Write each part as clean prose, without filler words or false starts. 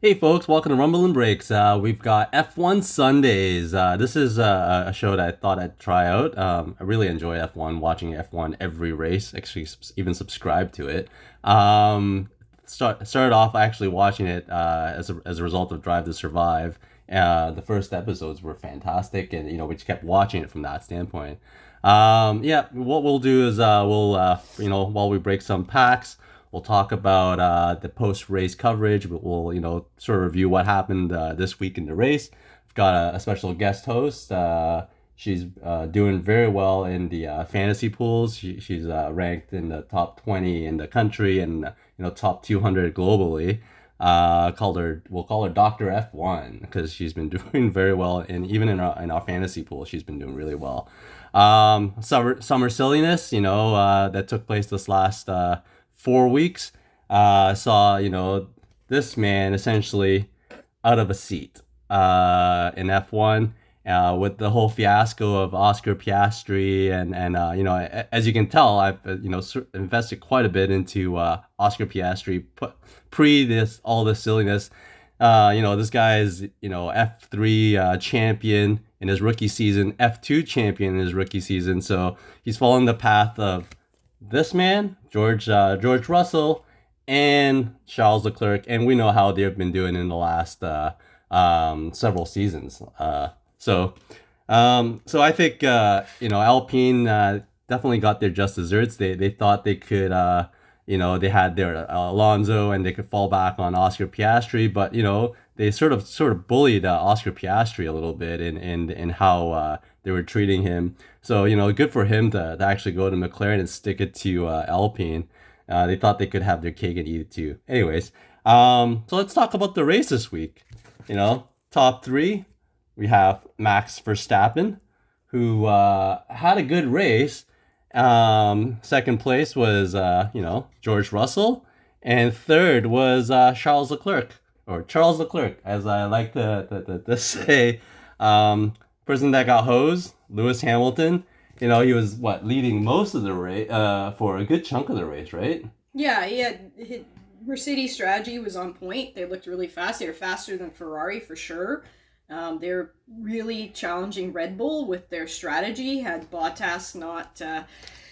Hey folks, welcome to Rumble and Breaks. We've got F1 Sundays. This is a show that I thought I'd try out. I really enjoy F1, watching F1 every race, actually even subscribe to it. Started off actually watching it as a result of Drive to Survive. The first episodes were fantastic, and we just kept watching it from that standpoint. Yeah, what we'll do is while we break some packs, we'll talk about the post-race coverage. We'll sort of review what happened this week in the race. We've got a special guest host. She's doing very well in the fantasy pools. She's ranked in the top 20 in the country and top 200 globally. We'll call her Dr. F1 because she's been doing very well, and even in our fantasy pool, she's been doing really well. Summer Silliness, that took place this last 4 weeks, saw this man essentially out of a seat in F1 with the whole fiasco of Oscar Piastri and as you can tell, I've invested quite a bit into Oscar Piastri pre all this silliness. This guy is F3 champion in his rookie season, F2 champion in his rookie season, so he's following the path of this man, George Russell, and Charles Leclerc, and we know how they've been doing in the last several seasons. So I think Alpine definitely got their just desserts. They thought they could they had their Alonso and they could fall back on Oscar Piastri, but they sort of bullied Oscar Piastri a little bit in how they were treating him. So good for him to actually go to McLaren and stick it to Alpine. They thought they could have their cake and eat it too. Anyways, so let's talk about the race this week. Top three, we have Max Verstappen, who had a good race. Second place was George Russell, and third was Charles Leclerc, or Charles Leclerc, as I like to say. Person that got hosed, Lewis Hamilton. He was leading most of the race for a good chunk of the race, right? Yeah, his Mercedes strategy was on point. They looked really fast. They were faster than Ferrari for sure. They're really challenging Red Bull with their strategy. Had Bottas not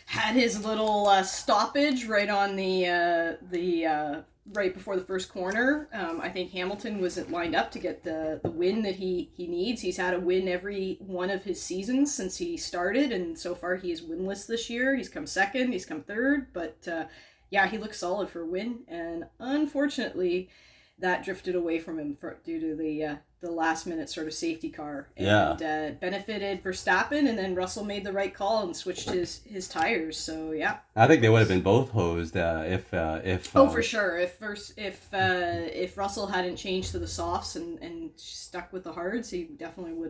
had his little stoppage right on the right before the first corner, I think Hamilton wasn't lined up to get the win that he needs. He's had a win every one of his seasons since he started, and so far he is winless this year. He's come second, he's come third, but he looks solid for a win, and unfortunately that drifted away from him due to the last minute sort of safety car, and benefited Verstappen, and then Russell made the right call and switched his tires. So yeah, I think they would have been both hosed if for sure, if Russell hadn't changed to the softs and stuck with the hards, he definitely would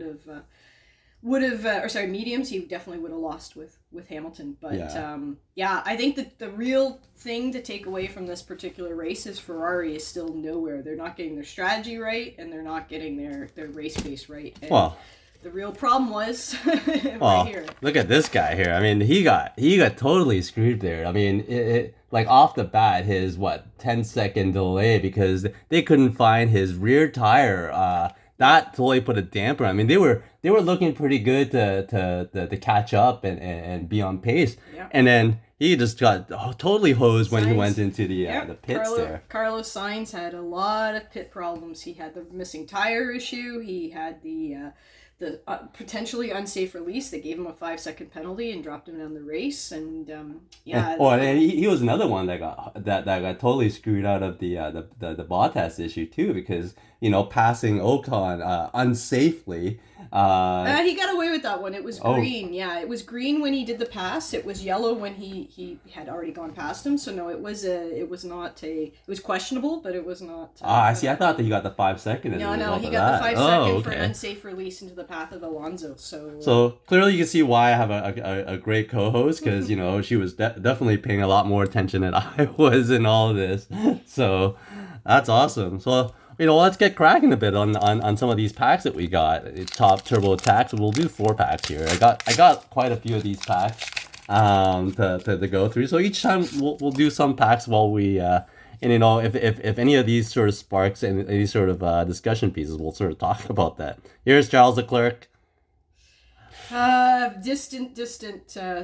have mediums, he definitely would have lost with Hamilton. But I think that the real thing to take away from this particular race is Ferrari is still nowhere. They're not getting their strategy right, and they're not getting their race pace right. And the real problem was right here. Look at this guy here. I mean, he got totally screwed there. I mean, it like off the bat, his 10-second delay because they couldn't find his rear tire. That totally put a damper. I mean, they were looking pretty good to catch up and be on pace. Yeah. And then he just got totally hosed when he went into the pits there. Carlos Sainz had a lot of pit problems. He had the missing tire issue. He had the potentially unsafe release. They gave him a 5-second penalty and dropped him down the race. And and he was another one that got totally screwed out of the Bottas issue too, because passing Ocon unsafely. He got away with that one. It was green. Yeah, it was green when he did the pass. It was yellow when he had already gone past him. So no, it was questionable, but it was not. I see. I thought that he got the 5-second. No, he got the 5-second for an unsafe release into the path of Alonso. So clearly you can see why I have a great co-host, because she was definitely paying a lot more attention than I was in all of this. So that's awesome. So let's get cracking a bit on some of these packs that we got. Topps Turbo Attax. We'll do 4 packs here. I got quite a few of these packs to go through. So each time we'll do some packs while we And if any of these sort of sparks and any sort of discussion pieces, we'll sort of talk about that. Here's Charles Leclerc. Distant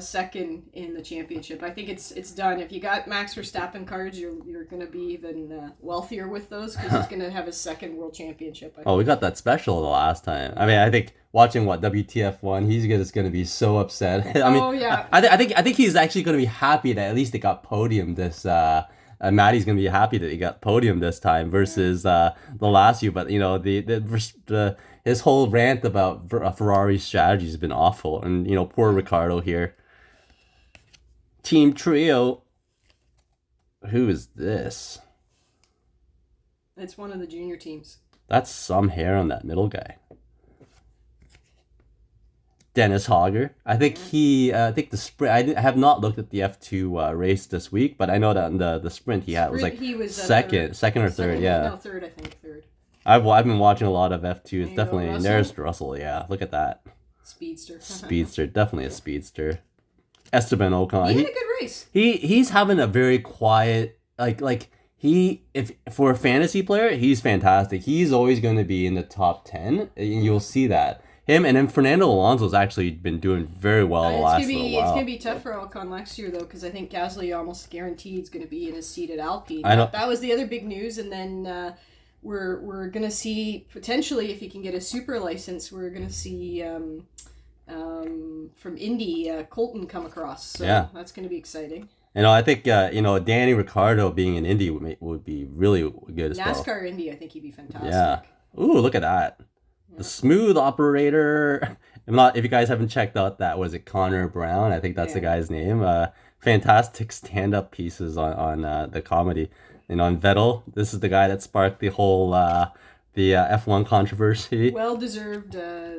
second in the championship. I think it's done. If you got Max Verstappen cards, you're gonna be even wealthier with those because he's gonna have his second world championship. Oh, we got that special the last time. I mean, I think watching WTF1, he's just gonna be so upset. I mean, oh yeah. I think he's actually gonna be happy that at least they got podium this. Maddie's gonna be happy that he got podium this time versus the last few. But the his whole rant about Ferrari's strategy has been awful, and poor Ricardo here. Team trio. Who is this? It's one of the junior teams. That's some hair on that middle guy. Dennis Hogger. I think I think the sprint. I have not looked at the F2 race this week, but I know that in the sprint he was second or third. Yeah, no, third. I think third. I've been watching a lot of F2. It's definitely there's Russell. Yeah, look at that. Speedster, definitely a speedster. Esteban Ocon. He had a good race. He's having a very quiet if for a fantasy player, he's fantastic. He's always going to be in the top 10, and you'll see that. Him and then Fernando Alonso's actually been doing very well the last little while. It's going to be tough for Ocon next year, though, because I think Gasly almost guaranteed is going to be in his seat at Alpine. I know. That was the other big news, and then we're going to see, potentially, if he can get a super license, we're going to see from Indy, Colton come across. So yeah. That's going to be exciting. I think Danny Ricciardo being in Indy would be really good as well. NASCAR Indy, I think he'd be fantastic. Yeah. Ooh, look at that. The smooth operator. If you guys haven't checked out that, was it Connor Brown? I think that's the guy's name. Fantastic stand-up pieces on the comedy. On Vettel, this is the guy that sparked the whole F1 controversy. Well-deserved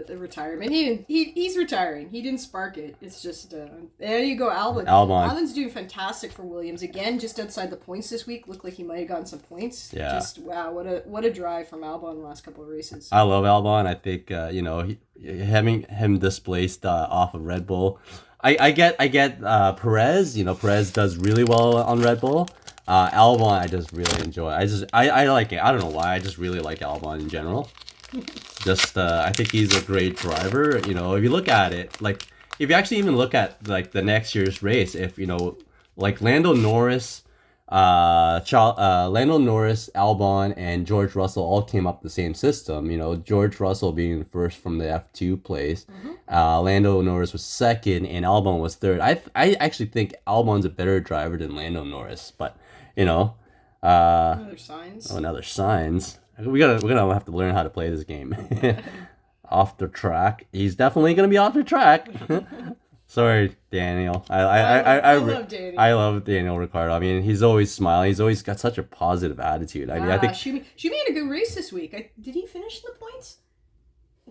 retirement. He's retiring. He didn't spark it. It's just there you go, Albon. Albon's doing fantastic for Williams again, just outside the points this week. Looked like he might have gotten some points. Yeah. Just wow, what a drive from Albon in the last couple of races. I love Albon. I think having him displaced off of Red Bull. I get Perez. Perez does really well on Red Bull. Albon, I just really enjoy. I like it. I don't know why. I just really like Albon in general. I think he's a great driver. If you look at it, if you actually even look at the next year's race, if Lando Norris, Albon, and George Russell all came up the same system. George Russell being first from the F2 place, Lando Norris was second, and Albon was third. I actually think Albon's a better driver than Lando Norris, but another signs. Oh, another signs. We're gonna have to learn how to play this game. Off the track, he's definitely gonna be off the track. Sorry, Daniel. I love Daniel. I love Daniel Ricciardo. I mean, he's always smiling. He's always got such a positive attitude. I mean, I think Schumi had a good race this week. Did he finish in the points?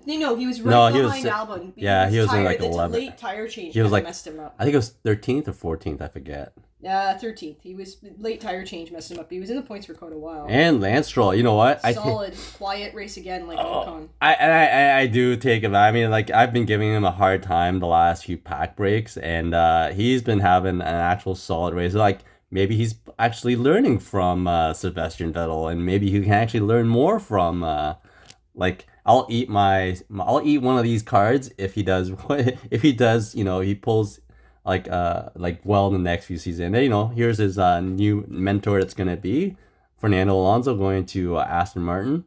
No, he was behind Albon. Yeah, he was in 11th. Late tire change messed him up. I think it was 13th or 14th. I forget. 13th. He was late tire change messed him up. He was in the points for quite a while. And Lance Stroll, you know what? Solid, quiet race again, like Ocon. I do take him. I mean, I've been giving him a hard time the last few pack breaks, and he's been having an actual solid race. Maybe he's actually learning from Sebastian Vettel, and maybe he can actually learn more from I'll eat one of these cards if he does. He pulls well in the next few seasons. And here's his new mentor that's gonna be Fernando Alonso going to Aston Martin.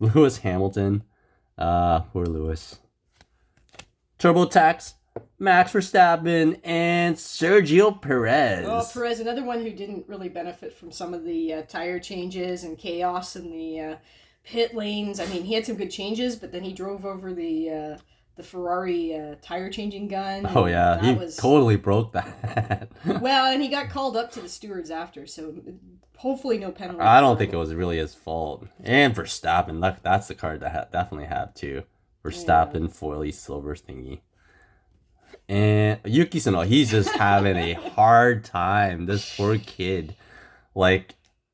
Lewis Hamilton, poor Lewis. Turbo Attax, Max Verstappen, and Sergio Perez. Oh, Perez, another one who didn't really benefit from some of the tire changes and chaos in the pit lanes. I mean, he had some good changes, but then he drove over the Ferrari tire changing gun. Oh yeah, he totally broke that. Well, and he got called up to the stewards after, so hopefully no penalty. I don't think it was really his fault. And Verstappen, look, that's the card that definitely have too. Verstappen foily silver thingy. And Yuki Tsunoda, he's just having a hard time. This poor kid,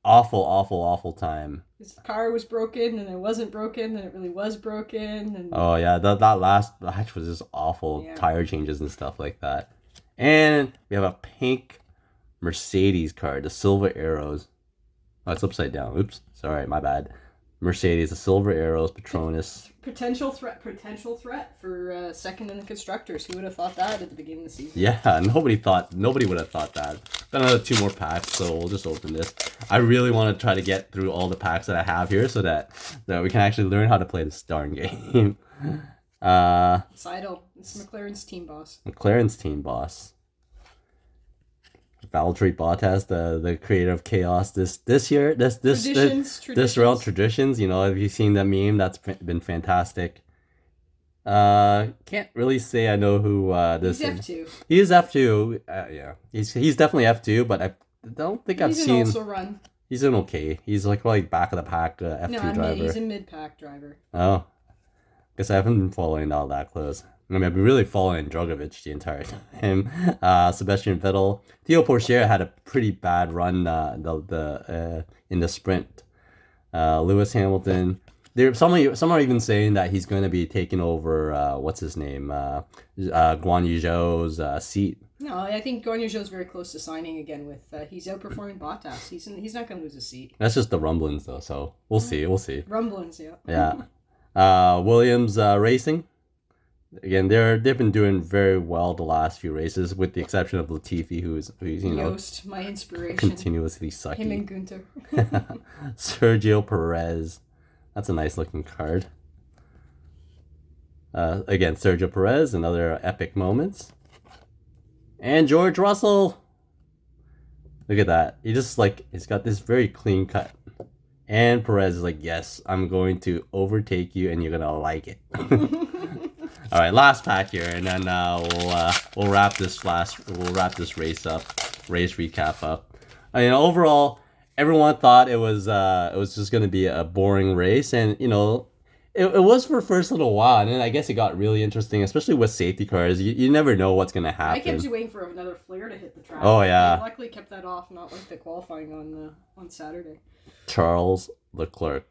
awful time. His car was broken, and it wasn't broken, and it really was broken. And oh yeah, that last match was just awful. Tire changes and stuff like that. And we have a pink Mercedes card, the silver arrows. Oh, it's upside down. Oops. Sorry, my bad. Mercedes, the silver arrows, Petronas. Potential threat for second in the constructors. Who would have thought that at the beginning of the season? Yeah, nobody would have thought that. Got another 2 more packs, so we'll just open this. I really want to try to get through all the packs that I have here so that we can actually learn how to play this darn game. Seidel, it's McLaren's team boss. McLaren's team boss. Valtteri Bottas, the creator of chaos this year, this round traditions. You know, have you seen that meme? That's been fantastic. Can't really say I know who this He's is. F2. He is F2. Yeah, he's definitely F2, but I don't think I've seen. He's an also run. He's an okay. He's like probably back of the pack F2 driver. He's a mid pack driver. Oh, guess I haven't been following all that close. I mean, I've been really following Drogovic the entire time. Sebastian Vettel, Theo Pourchaire had a pretty bad run in the sprint. Lewis Hamilton. Some are even saying that he's going to be taking over what's his name, Guan Yu Zhou's seat. No, I think Guan Yu Zhou's very close to signing again. With he's outperforming Bottas. He's not going to lose a seat. That's just the rumblings though, so we'll see. Rumblings, yeah. Yeah. Williams Racing. Again, they've been doing very well the last few races, with the exception of Latifi, who's you know, Yost, my inspiration, continuously sucky. Him and Gunter. Sergio Perez, that's a nice looking card. Again, Sergio Perez, another epic moments, and George Russell. Look at that. He's got this very clean cut, and Perez is like, yes, I'm going to overtake you, and you're gonna like it. All right, last pack here, and then we'll wrap this race recap up. I mean, overall, everyone thought it was just gonna be a boring race, and you know, it was for the first little while, and then I guess it got really interesting, especially with safety cars. You never know what's gonna happen. I kept you waiting for another flare to hit the track. Oh yeah. I luckily kept that off, not like the qualifying on Saturday. Charles Leclerc.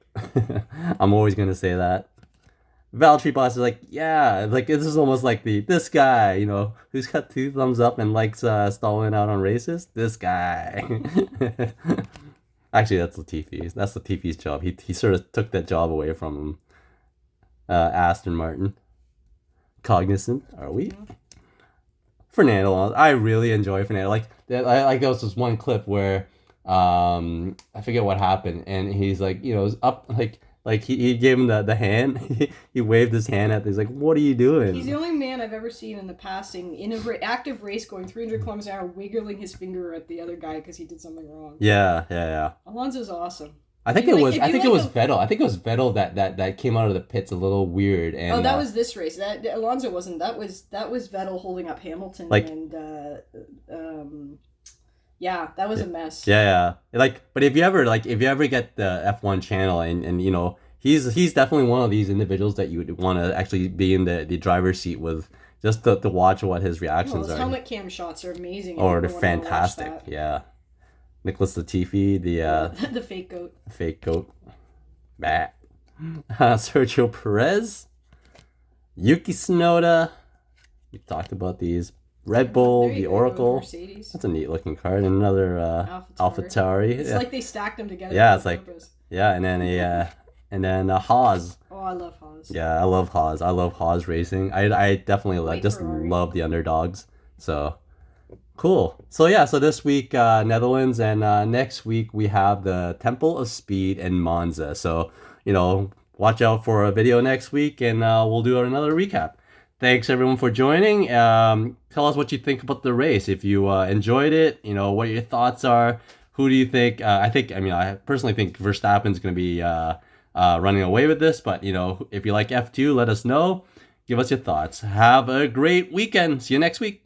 I'm always gonna say that. Valtteri Bottas is like, yeah, like this is almost like this guy, you know, who's got 2 thumbs up and likes stalling out on races. This guy. Actually, that's Latifi. That's Latifi's job. He sort of took that job away from him. Aston Martin. Cognizant, are we? Fernando Alonso. I really enjoy Fernando. There was this one clip where I forget what happened, and he's like, you know, up like he gave him the hand. He waved his hand at. He's like, "What are you doing?" He's the only man I've ever seen in the passing in an active race going 300 kilometers an hour, wiggling his finger at the other guy because he did something wrong. Yeah. Alonso's awesome. I think it was Vettel. I think it was Vettel that came out of the pits a little weird. And that was this race. That Alonso wasn't. That was Vettel holding up Hamilton yeah, that was a mess. Yeah. But if you ever get the F1 channel and you know, he's definitely one of these individuals that you would want to actually be in the driver's seat with, just to watch what his reactions his are. Helmet cam shots are amazing. They're fantastic. Yeah. Nicholas Latifi, the fake goat. Fake goat. Bah. Sergio Perez. Yuki Tsunoda. We talked about these. Red Bull, the Oracle. That's a neat looking card. And another AlphaTauri. It's like they stacked them together. Yeah, it's like purpose. Yeah, and then Haas. Oh, I love Haas. Yeah, I love Haas. I love Haas racing. I definitely love the underdogs. So cool. So yeah, so this week Netherlands, and next week we have the Temple of Speed in Monza. So, you know, watch out for a video next week, and we'll do another recap. Thanks everyone for joining. Tell us what you think about the race. If you enjoyed it, you know, what your thoughts are. Who do you think? I personally think Verstappen's going to be running away with this. But, you know, if you like F2, let us know. Give us your thoughts. Have a great weekend. See you next week.